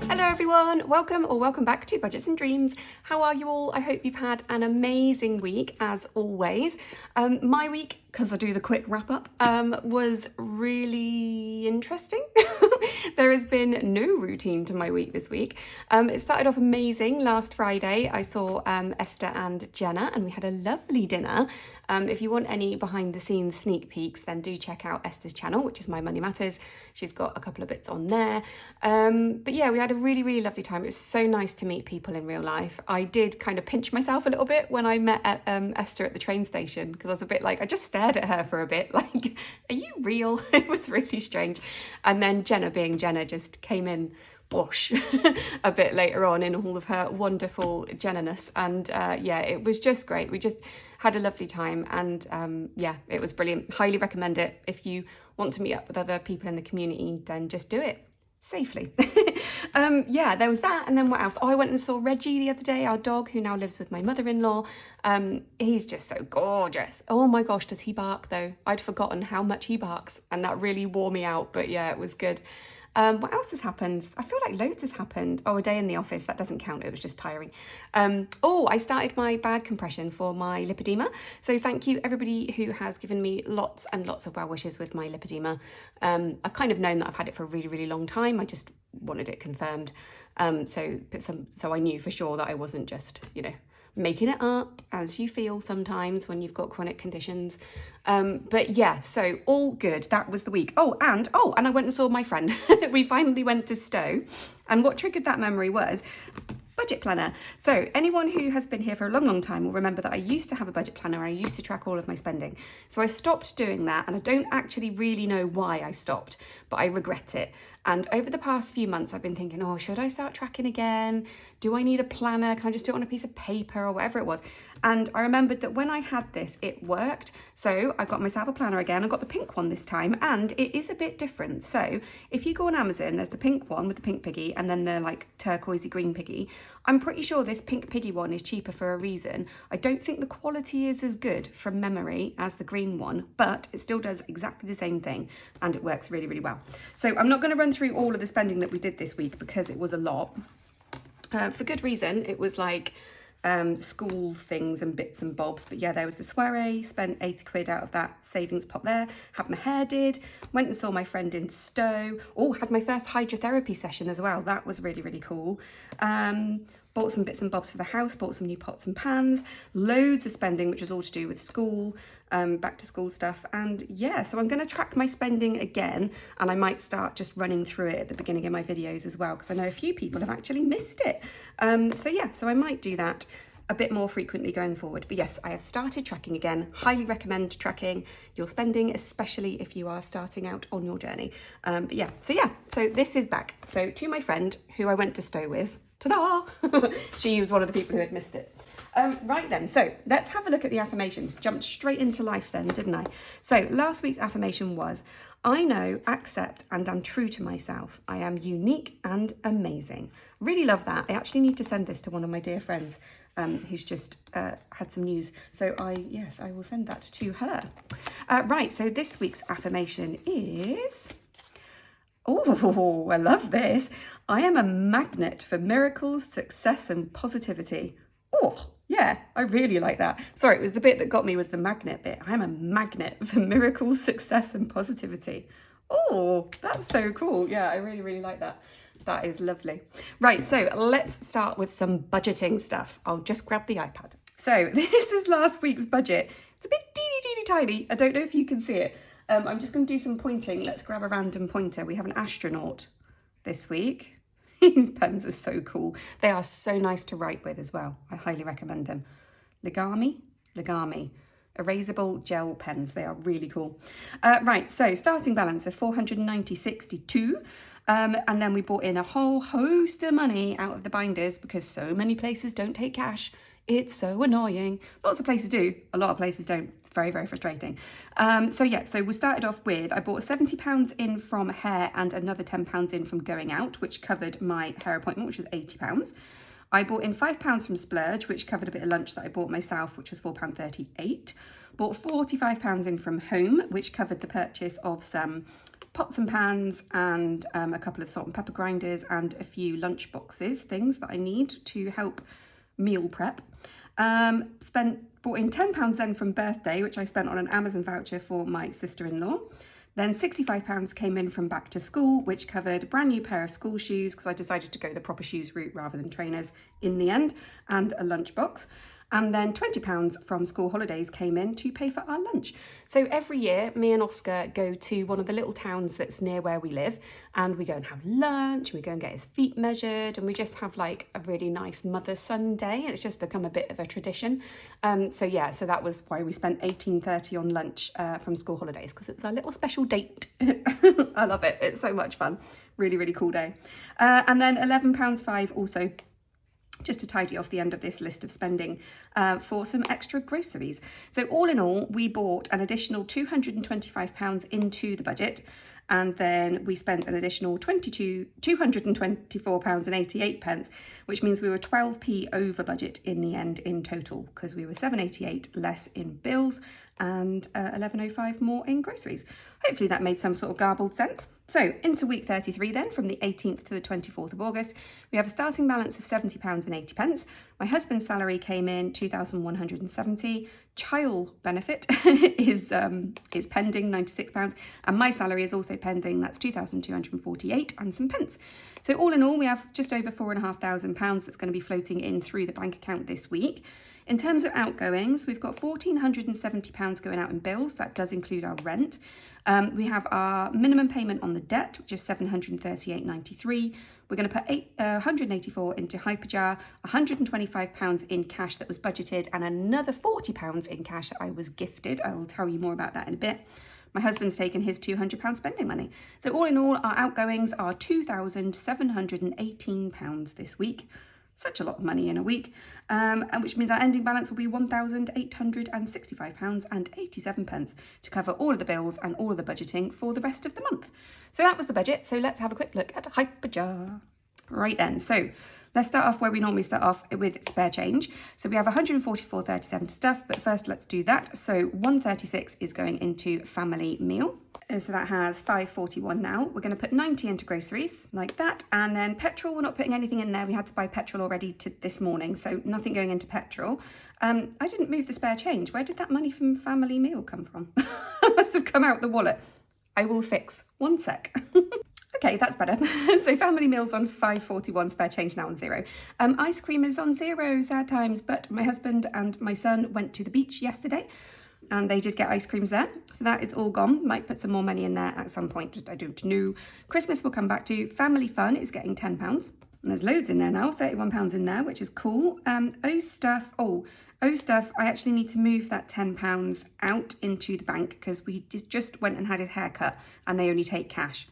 Hello everyone, welcome back to Budgets and Dreams. How are you all? I hope you've had an amazing week as always. My week, because I do the quick wrap up, was really interesting. There has been no routine to my week this week. It started off amazing. Last Friday I saw Esther and Jenna and we had a lovely dinner. If you want any behind the scenes sneak peeks, then do check out Esther's channel, which is My Money Matters. She's got a couple of bits on there. But yeah, we had a really lovely time. It was so nice to meet people in real life. I did kind of pinch myself a little bit when I met Esther at the train station, because I was a bit like, I just stared at her for a bit like, are you real? It was really strange. And then Jenna, being Jenna, just came in bosh a bit later on in all of her wonderful Jenna-ness. And yeah, it was just great. We just had a lovely time and yeah, it was brilliant. Highly recommend it. If you want to meet up with other people in the community, then just do it safely. Yeah, there was that. And then what else? Oh, I went and saw Reggie the other day, our dog who now lives with my mother-in-law. He's just so gorgeous. Oh my gosh, does he bark though? I'd forgotten how much he barks and that really wore me out, but yeah, it was good. What else has happened? I feel like loads has happened. Oh, a day in the office, that doesn't count, it was just tiring. Oh, I started my bag compression for my lipedema. So thank you everybody who has given me lots and lots of well wishes with my lipedema. I've kind of known that I've had it for a really long time. I just wanted it confirmed. So I knew for sure that I wasn't just, you know, making it up, as you feel sometimes when you've got chronic conditions. But yeah, so all good. That was the week. Oh, and I went and saw my friend. We finally went to Stowe, and what triggered that memory was budget planner. So anyone who has been here for a long time will remember that I used to have a budget planner. I used to track all of my spending. So I stopped doing that, and I don't actually really know why I stopped, but I regret it. And over the past few months, I've been thinking, oh, should I start tracking again? Do I need a planner? Can I just do it on a piece of paper or whatever it was? And I remembered that when I had this, it worked. So I got myself a planner again. I got the pink one this time, and it is a bit different. So if you go on Amazon, there's the pink one with the pink piggy and then the like turquoisey green piggy. I'm pretty sure this pink piggy one is cheaper for a reason. I don't think the quality is as good from memory as the green one, but it still does exactly the same thing and it works really well. So I'm not going to run through all of the spending that we did this week because it was a lot. For good reason. It was like school things and bits and bobs, but yeah, there was the soiree, spent 80 quid out of that savings pot there, had my hair did, went and saw my friend in Stowe. Oh, had my first hydrotherapy session as well. That was really cool. Bought some bits and bobs for the house, bought some new pots and pans, loads of spending, which was all to do with school, back to school stuff. And yeah, so I'm going to track my spending again, and I might start just running through it at the beginning of my videos as well, because I know a few people have actually missed it. So yeah, so I might do that a bit more frequently going forward. But yes, I have started tracking again. Highly recommend tracking your spending, especially if you are starting out on your journey. But yeah, so this is back. So to my friend who I went to Stowe with, ta-da! She was one of the people who had missed it. Right then, so let's have a look at the affirmation. Jumped straight into life then, didn't I? So last week's affirmation was, I know, accept, and am true to myself. I am unique and amazing. Really love that. I actually need to send this to one of my dear friends who's just had some news. So I will send that to her. Right, so this week's affirmation is... Oh, I love this. I am a magnet for miracles, success, and positivity. Oh, yeah, I really like that. Sorry, it was the bit that got me was the magnet bit. I'm a magnet for miracles, success, and positivity. Oh, that's so cool. Yeah, I really like that. That is lovely. Right, so let's start with some budgeting stuff. I'll just grab the iPad. So this is last week's budget. It's a bit teeny tiny. I don't know if you can see it. I'm just going to do some pointing. Let's grab a random pointer. We have an astronaut this week. These pens are so cool. They are so nice to write with as well. I highly recommend them. Legami. Erasable gel pens. They are really cool. Right, so starting balance of 490.62. And then we brought in a whole host of money out of the binders because so many places don't take cash. It's so annoying. Lots of places do. A lot of places don't. Very frustrating. So we started off with, I bought £70 in from hair and another £10 in from going out, which covered my hair appointment, which was £80. I bought in £5 from Splurge, which covered a bit of lunch that I bought myself, which was £4.38. Bought £45 in from home, which covered the purchase of some pots and pans and a couple of salt and pepper grinders and a few lunch boxes, things that I need to help meal prep. Bought in £10 then from birthday, which I spent on an Amazon voucher for my sister-in-law. Then £65 came in from back to school, which covered a brand new pair of school shoes because I decided to go the proper shoes route rather than trainers in the end, and a lunchbox. And then £20 from school holidays came in to pay for our lunch. So every year, me and Oscar go to one of the little towns that's near where we live, and we go and have lunch, we go and get his feet measured, and we just have like a really nice mother-son day. It's just become a bit of a tradition. So that was why we spent $18.30 on lunch from school holidays, because it's our little special date. I love it. It's so much fun. Really, really cool day. And then £11.05 also, just to tidy off the end of this list of spending, for some extra groceries. So all in all, we bought an additional £225 into the budget, and then we spent an additional £224.88, which means we were 12p over budget in the end in total, because we were £7.88 less in bills and £11.05 more in groceries. Hopefully that made some sort of garbled sense. So into week 33 then, from the 18th to the 24th of August, we have a starting balance of £70.80. My husband's salary came in £2,170. Child benefit is pending, £96, and my salary is also pending. That's £2,248 and some pence. So all in all, we have just over £4,500 that's going to be floating in through the bank account this week. In terms of outgoings, we've got £1,470 going out in bills. That does include our rent. We have our minimum payment on the debt, which is £738.93. We're going to put £184 into hyperjar, £125 in cash that was budgeted, and another £40 in cash that I was gifted. I will tell you more about that in a bit. My husband's taken his £200 spending money. So all in all, our outgoings are £2,718 this week. Such a lot of money in a week, and which means our ending balance will be £1,865.87 to cover all of the bills and all of the budgeting for the rest of the month. So that was the budget. So let's have a quick look at hyperjar. Right then, so let's start off where we normally start off with spare change. So we have 144.37 stuff, but first let's do that. So 136 is going into family meal. So that has 5.41 now. We're going to put 90 into groceries like that. And then petrol, we're not putting anything in there. We had to buy petrol already this morning, so nothing going into petrol. I didn't move the spare change. Where did that money from family meal come from? It must have come out the wallet. I will fix. One sec. Okay, that's better. So family meal's on 5.41, spare change now on 0. Ice cream is on 0, sad times, but my husband and my son went to the beach yesterday, and they did get ice creams there. So that is all gone. Might put some more money in there at some point, I don't know. Christmas we'll come back to. Family fun is getting £10. And there's loads in there now, £31 in there, which is cool. O stuff, I actually need to move that £10 out into the bank because we just went and had a haircut and they only take cash.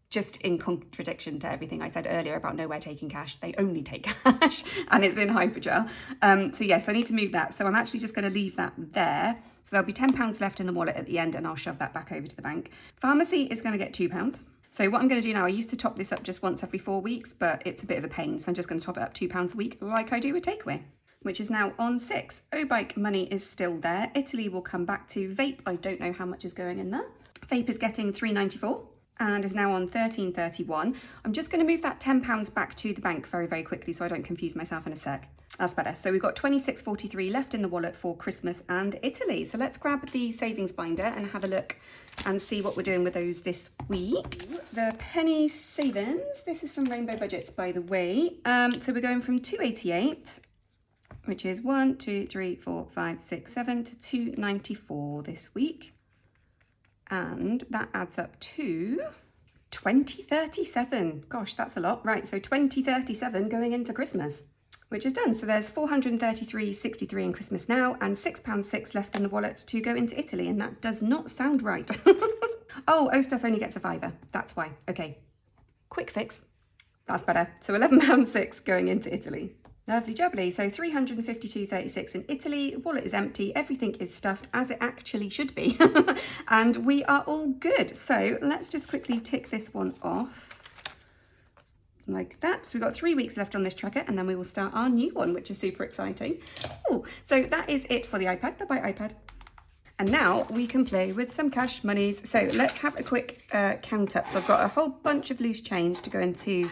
Just in contradiction to everything I said earlier about nowhere taking cash, they only take cash and it's in hyperjar. So yes, I need to move that. So I'm actually just going to leave that there. So there'll be £10 left in the wallet at the end and I'll shove that back over to the bank. Pharmacy is going to get £2. So what I'm going to do now, I used to top this up just once every 4 weeks, but it's a bit of a pain. So I'm just going to top it up £2 a week like I do with takeaway, which is now on 6. O-bike money is still there. Italy will come back to. Vape, I don't know how much is going in there. Vape is getting £3.94. and is now on £13.31. I'm just going to move that £10 back to the bank very, very quickly so I don't confuse myself in a sec. That's better. So we've got £26.43 left in the wallet for Christmas and Italy. So let's grab the savings binder and have a look and see what we're doing with those this week. The penny savings, this is from Rainbow Budgets, by the way. So we're going from £2.88, which is 1, 2, 3, 4, 5, 6, 7 to £2.94 this week. And that adds up to £20.37. Gosh, that's a lot. Right, so £20.37 going into Christmas, which is done. So there's £433.63 in Christmas now and £6.06 left in the wallet to go into Italy. And that does not sound right. Oh, stuff only gets a £5. That's why. Okay, quick fix. That's better. So £11.06 going into Italy. Lovely jubbly. So 352.36 in Italy. Wallet is empty. Everything is stuffed as it actually should be. And we are all good. So let's just quickly tick this one off like that. So we've got 3 weeks left on this tracker and then we will start our new one, which is super exciting. Oh, so that is it for the iPad. Bye-bye, iPad. And now we can play with some cash monies. So let's have a quick count up. So I've got a whole bunch of loose change to go into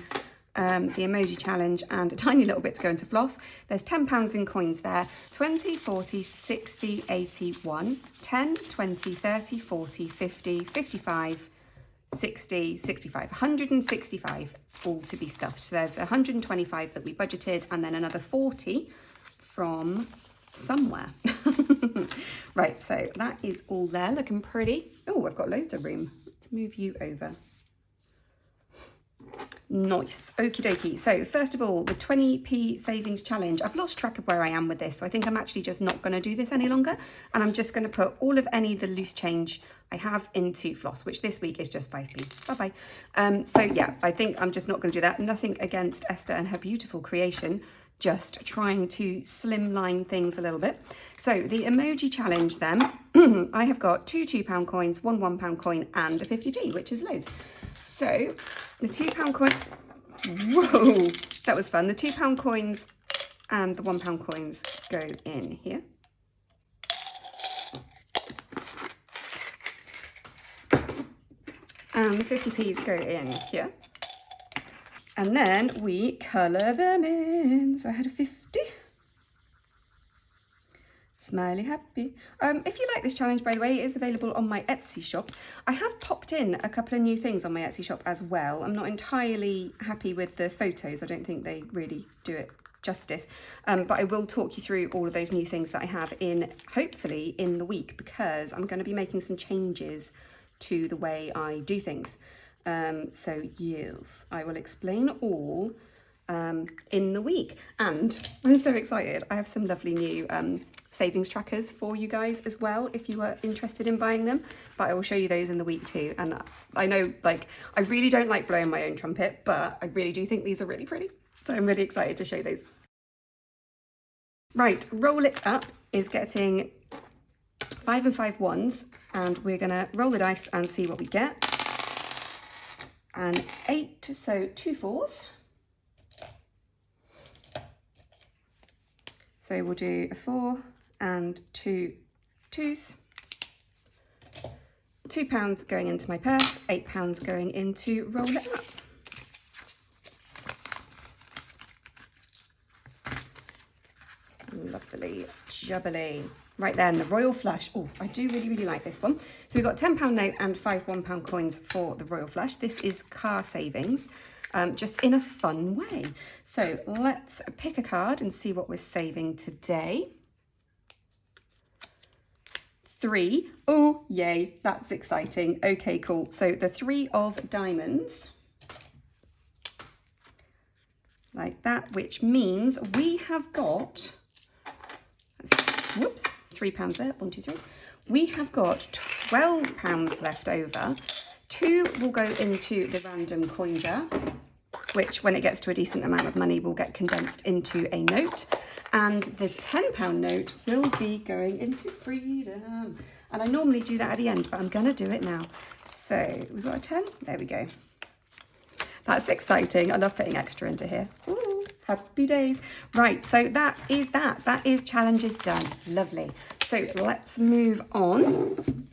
the emoji challenge and a tiny little bit to go into floss. There's £10 in coins there. 20, 40, 60, 81, 10, 20, 30, 40, 50, 55, 60, 65, 165 all to be stuffed. So there's 125 that we budgeted and then another 40 from somewhere. Right, so that is all there, looking pretty. Oh, I've got loads of room. Let's move you over. Nice, okie dokie. So first of all, the 20p savings challenge. I've lost track of where I am with this, so I think I'm actually just not going to do this any longer, and I'm just going to put all of the loose change I have into floss, which this week is just 5p. Bye-bye. So yeah, I think I'm just not going to do that. Nothing against Esther and her beautiful creation, just trying to slimline things a little bit. So the emoji challenge then, I have got two £2 coins, one £1 coin and a 50p, which is loads. So the £2 coin, whoa, that was fun. The £2 coins and the £1 coins go in here. And the 50p's go in here. And then we colour them in. So I had a 50. Smiley happy. If you like this challenge, by the way, it is available on my Etsy shop. I have popped in a couple of new things on my Etsy shop as well. I'm not entirely happy with the photos. I don't think they really do it justice. But I will talk you through all of those new things that I have in, hopefully, in the week, because I'm going to be making some changes to the way I do things. So yes, I will explain all in the week. And I'm so excited. I have some lovely new savings trackers for you guys as well, if you are interested in buying them. But I will show you those in the week too. And I know, like, I really don't like blowing my own trumpet, but I really do think these are really pretty. So I'm really excited to show those. Right, roll it up is getting 5 and 5 ones, and we're gonna roll the dice and see what we get. And 8, so 2 4s. So we'll do a 4 and 2 2s. £2 going into my purse, £8 going into roll it up. Lovely jubbly. Right then, the Royal Flush. Oh, I do really, really like this one. So we've got £10 note and 5 £1 coins for the Royal Flush. This is car savings, just in a fun way. So let's pick a card and see what we're saving today. 3. Oh, yay, that's exciting. Okay, cool. So the 3 of diamonds. Like that, which means we have got, whoops, £3 there, 1, 2, 3. We have got £12 left over. 2 will go into the random coin jar, which when it gets to a decent amount of money will get condensed into a note. And the £10 note will be going into freedom. And I normally do that at the end, but I'm gonna do it now. So we've got a 10, there we go. That's exciting. I love putting extra into here. Ooh, happy days. Right, so that is challenges done. Lovely. So let's move on.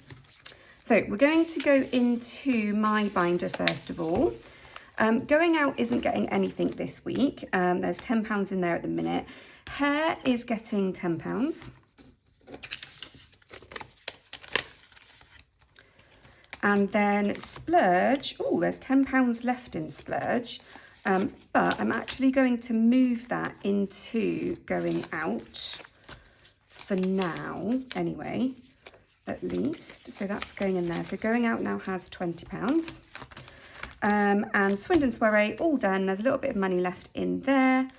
So we're going to go into my binder first of all. Going out isn't getting anything this week. There's £10 in there at the minute. Hair is getting £10. And then splurge, oh, there's £10 left in splurge, but I'm actually going to move that into going out for now, anyway, at least. So that's going in there. So going out now has £20. And Swindon Soiree, all done. There's a little bit of money left in there.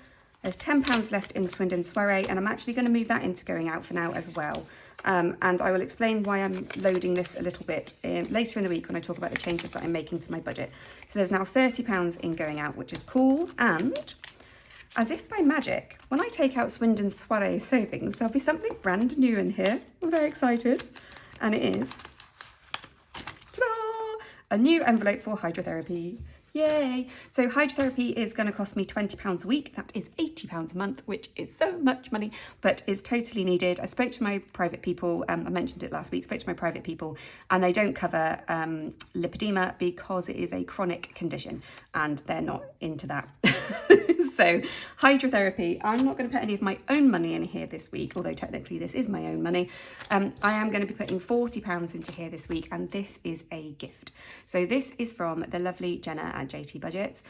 There's £10 left in Swindon Soiree, and I'm actually going to move that into going out for now as well. And I will explain why I'm loading this a little bit later in the week when I talk about the changes that I'm making to my budget. So there's now £30 in going out, which is cool. And as if by magic, when I take out Swindon Soiree savings, there'll be something brand new in here. I'm very excited. And it is, ta-da, a new envelope for hydrotherapy. Yay! So hydrotherapy is going to cost me £20 a week. That is £80 a month, which is so much money, but is totally needed. I spoke to my private people, I mentioned it last week, spoke to my private people, and they don't cover lipedema because it is a chronic condition and they're not into that. So hydrotherapy, I'm not going to put any of my own money in here this week, although technically this is my own money. I am going to be putting £40 into here this week, and this is a gift. So this is from the lovely Jenna at JT Budgets.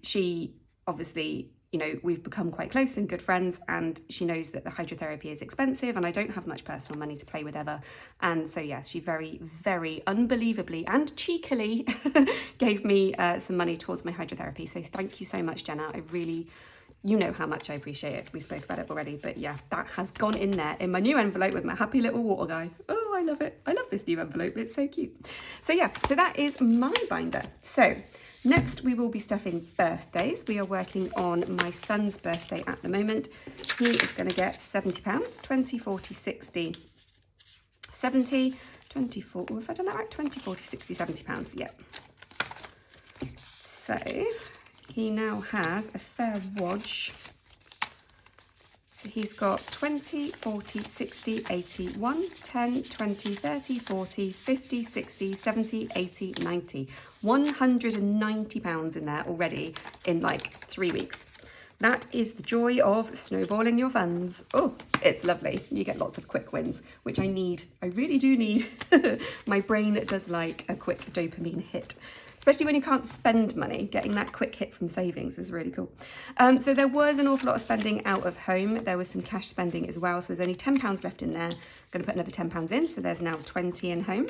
She obviously, you know, we've become quite close and good friends, and she knows that the hydrotherapy is expensive and I don't have much personal money to play with ever. And so yes, she very, very unbelievably and cheekily gave me some money towards my hydrotherapy. So thank you so much, Jenna. I really, you know how much I appreciate it. We spoke about it already, but yeah, that has gone in there in my new envelope with my happy little water guy. Oh, I love it. I love this new envelope. It's so cute. So yeah, so that is my binder. So next, we will be stuffing birthdays. We are working on my son's birthday at the moment. He is going to get £70, 20, 40, 60, 70, 24, oh, have I done that right? 20, 40, 60, £70, yep. So he now has a fair wodge. So he's got 20, 40, 60, 80, 1, 10, 20, 30, 40, 50, 60, 70, 80, 90. £190 in there already in like 3 weeks. That is the joy of snowballing your funds. Oh, it's lovely. You get lots of quick wins, which I need. I really do need. My brain does like a quick dopamine hit. Especially when you can't spend money, getting that quick hit from savings is really cool. So there was an awful lot of spending out of home. There was some cash spending as well. So there's only £10 left in there. I'm going to put another £10 in. So there's now 20 in home.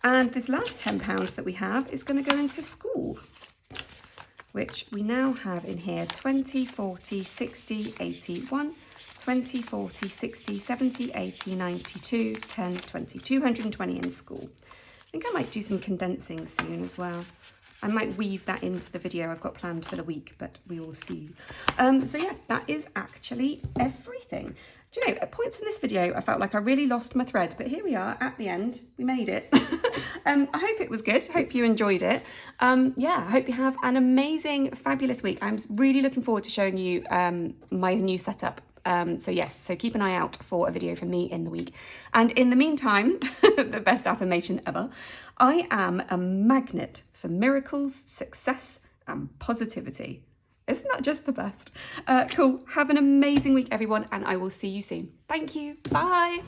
And this last £10 that we have is going to go into school, which we now have in here 20, 40, 60, 81, 20, 40, 60, 70, 80, 92, 10, 20, 220 in school. I think I might do some condensing soon as well. I might weave that into the video I've got planned for the week, but we will see. So yeah, that is actually everything. Do you know, at points in this video, I felt like I really lost my thread, but here we are at the end. We made it. I hope it was good. Hope you enjoyed it. Yeah, I hope you have an amazing, fabulous week. I'm really looking forward to showing you my new setup. So yes, so keep an eye out for a video from me in the week. And in the meantime, the best affirmation ever, I am a magnet for miracles, success, and positivity. Isn't that just the best? Cool. Have an amazing week, everyone, and I will see you soon. Thank you. Bye.